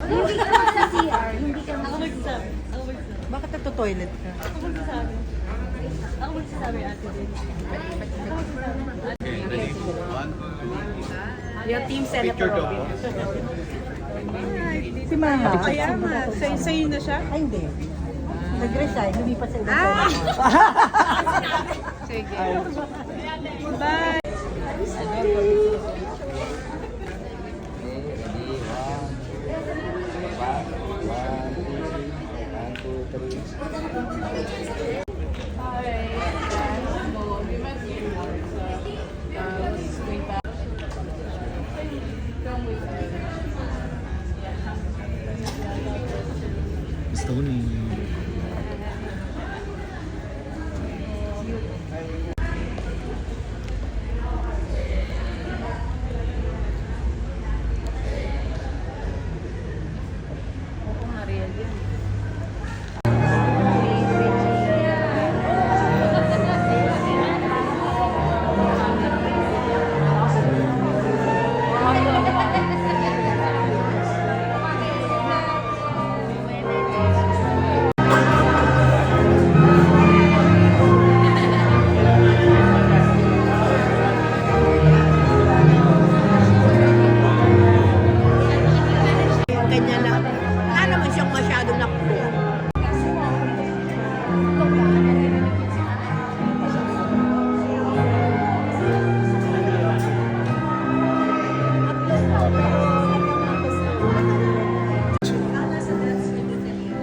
Hindi ka naman sa CR. Hindi ka naman. Ako magsasabi. Ako magsasabi. Bakit nagto-toilet ka? Ako magsasabi. Ako magsasabi ate din. Okay, ready? 1, 2, Yung team picture Senator to. Robin. Si Mama. Kaya nga, sa'yo na siya? Ay, hindi. Nag-resign, lumipat sa ibang Ah! senator. Sige. Bye! Stony. Kanya lang. Wala naman siyang masyadong nakuha.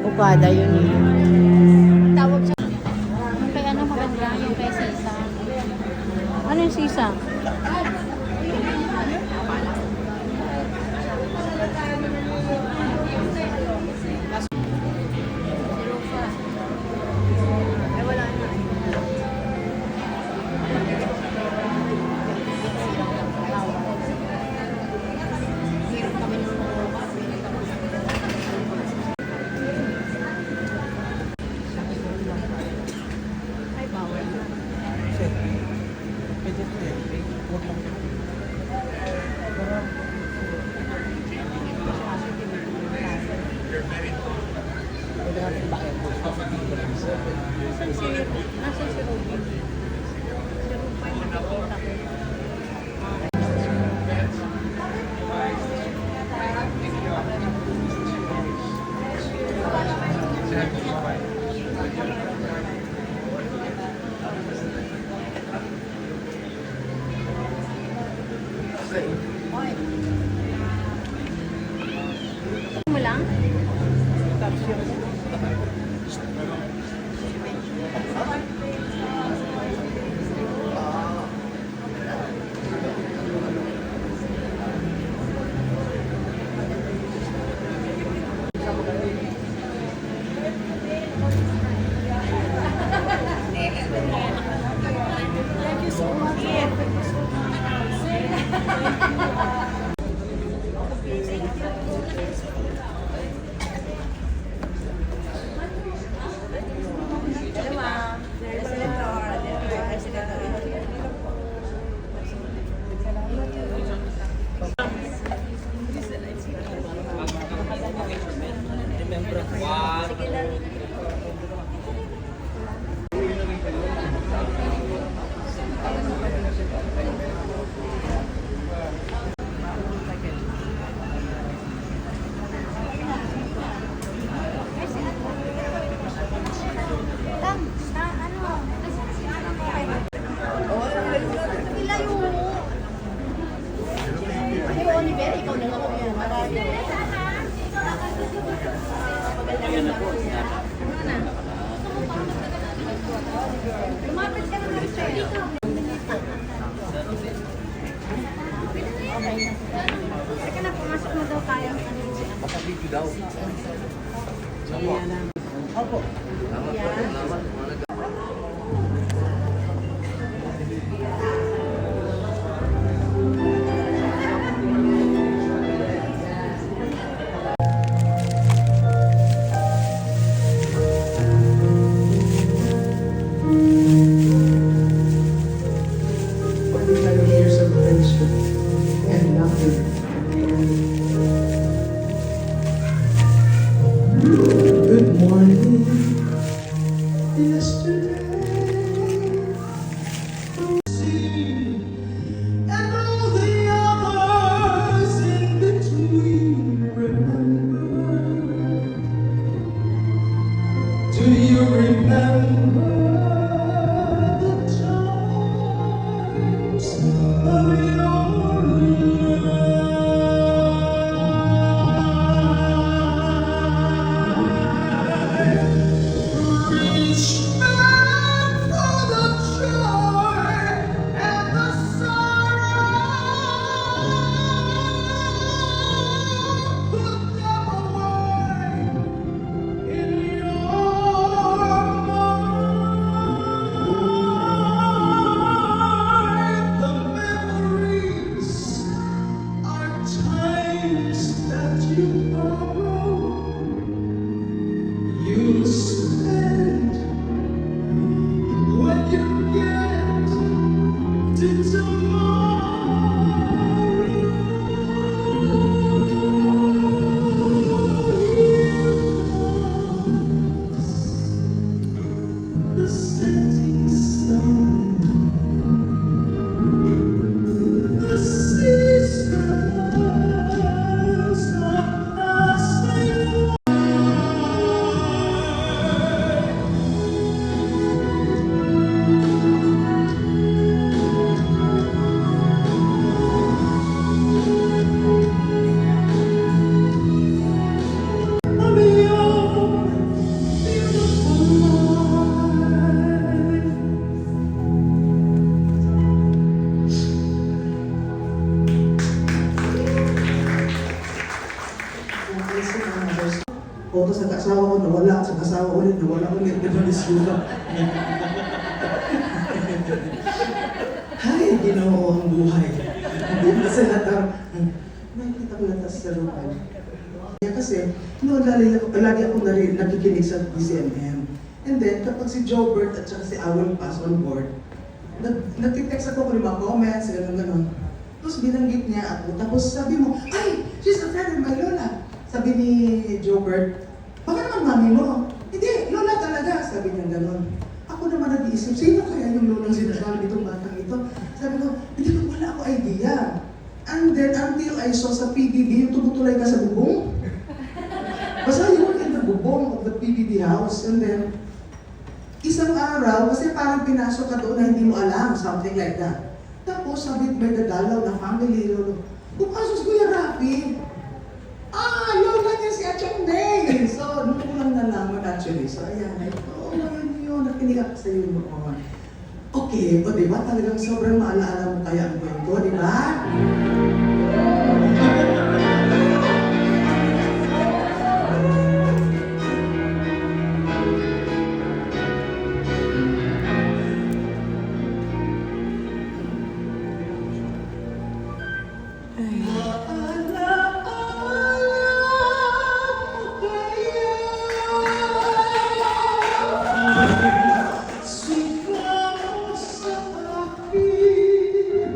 Bukada yun eh. Tawag siya. Kaya ano maganda yung kay Sisa. Ano yung sisa? Nasaan si Robin? Si Robin nakikita ko. Mo lang? Lumapit ka naman siya. Teka na, pumasok na daw tayo. Makabidyo daw. Opo. Years of friendship and laughter. Good morning, yesterday. And all the others in between, remember? Do you remember the times of your life? Reach back for the joy and the sorrow. Put them away in your mind. The memories are times that you borrow. You spend when you get to tomorrow. The setting sun, the sisters are passing. Of your beautiful life. Photo sa asawa ko, nawala. Sa asawa ulit, nawala ulit. Nagalisura. Hay, ginoo ang buhay. Hindi na sa latar. Nakikita ko lang sa rupan. Kasi, noon lagi akong nakikinig sa DCMM. And then, kapag si Jobert at saka si Awal pass on board, nagtitext ako ng mga comments, gano'n. Tapos binanggit niya ako. Tapos sabi mo, ay, she's a friend of my lola. Sabi ni Jobert, baka naman mami mo. Hindi, lola talaga. Sabi niya gano'n. Ako naman nag-iisip, sino kaya yung lolang sinasabi nitong batang ito? Sabi ko, hindi ko wala ako idea. And then, until I saw sa PBB, yung tumutulay ka sa bubong. Basta you were in the bubong of the PBB house. And then, isang araw, kasi parang pinasok ka doon na hindi mo alam, something like that. Tapos, sabi may dadalaw na family, lolo. Pumasok si Kuya Rafi. Lola niya si Achong May. So, nung ko lang nalaman actually. So, ayan. Oo, ngayon yun. Nakinig ako sa iyo noon. Okay, o diba? Talagang sobrang maalaala mo kaya ang kwento, diba? Sweet flowers of our feet.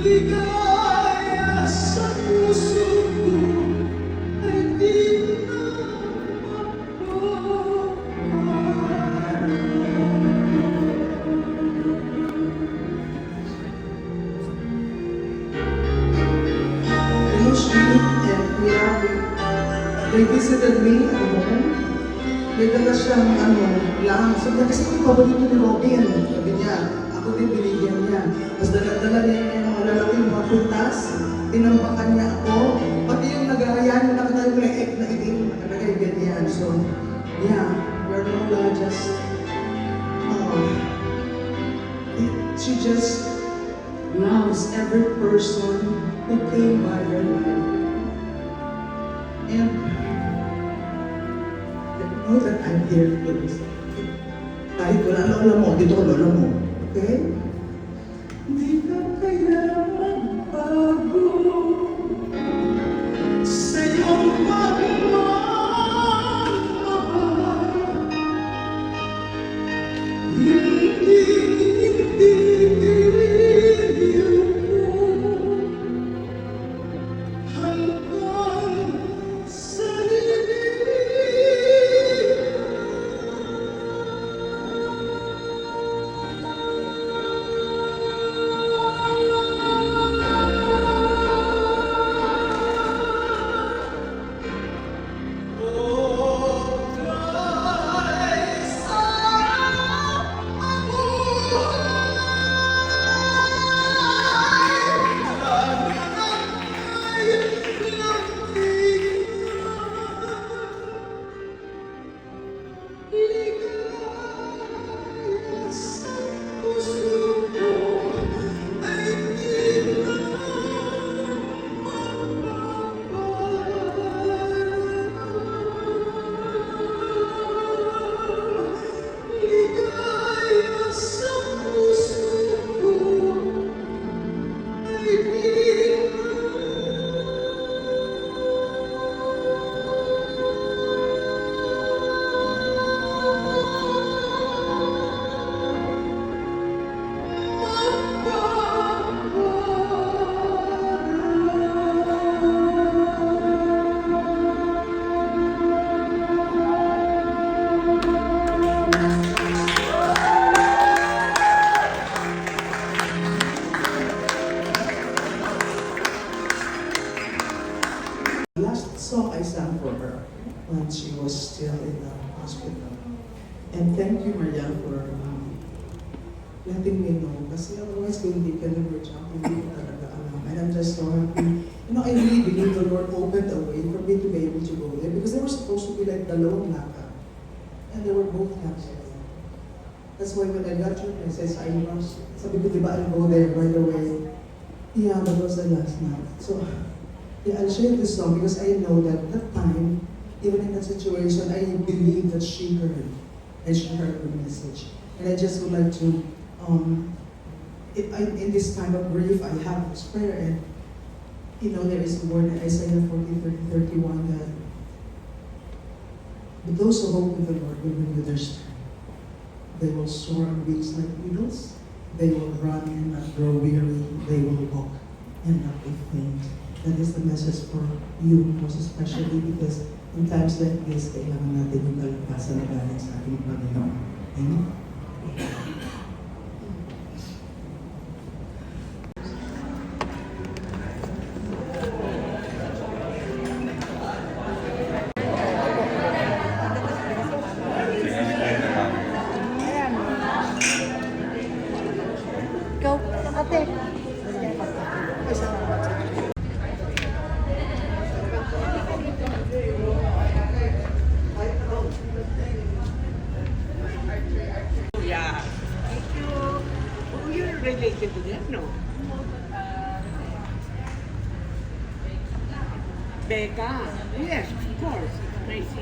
ligaya sa puso ko ay di na they visited me at home. May dala siyang lang. Sabi niya, kasi ako pabalik ni Robin. Sabi niya, ako din binigyan niya. Tapos dala niya yung mga lalaking mga puntas. Tinampakan niya ako. Pati yung nag-aayaan, yung nakatayo ko lang, na itin, nakalagay ganyan. So, yeah, we're no just, she just loves every person who came by her life. And know that I'm here for this. Kahit wala lola mo, dito ko lola mo. Okay? Di ka kaya magbago sa iyong pagmamahal. Hindi tiril mo hanggang sa last song I sang for her when she was still in the hospital. And thank you, Maria, for letting me know. Kasi otherwise, kung hindi ka never job, hindi ko talaga alam. And I'm just so happy. You know, I really believe the Lord opened a way for me to be able to go there because they were supposed to be like dalawang laka. And they were both canceled. That's why when I got your message, I rushed. Sabi ko, di ba, I'll go there right away. Yeah, that was the last night. So, yeah, I'll share this song because I know that that time, even in that situation, I believe that she heard and she heard the message. And I just would like to, in this time of grief, I have this prayer, and you know, there is a word in Isaiah 40:30-31 that but those who hope in the Lord will renew their strength. They will soar on wings like eagles. They will run and not grow weary. They will walk and not be faint. That is the message for you, most especially because in times like this, kailangan natin yung kalakasan na galing sa ating Panginoon. Amen? Ikaw, ate. Yeah. You're related to them, no? Becca. Yes, of course. I see.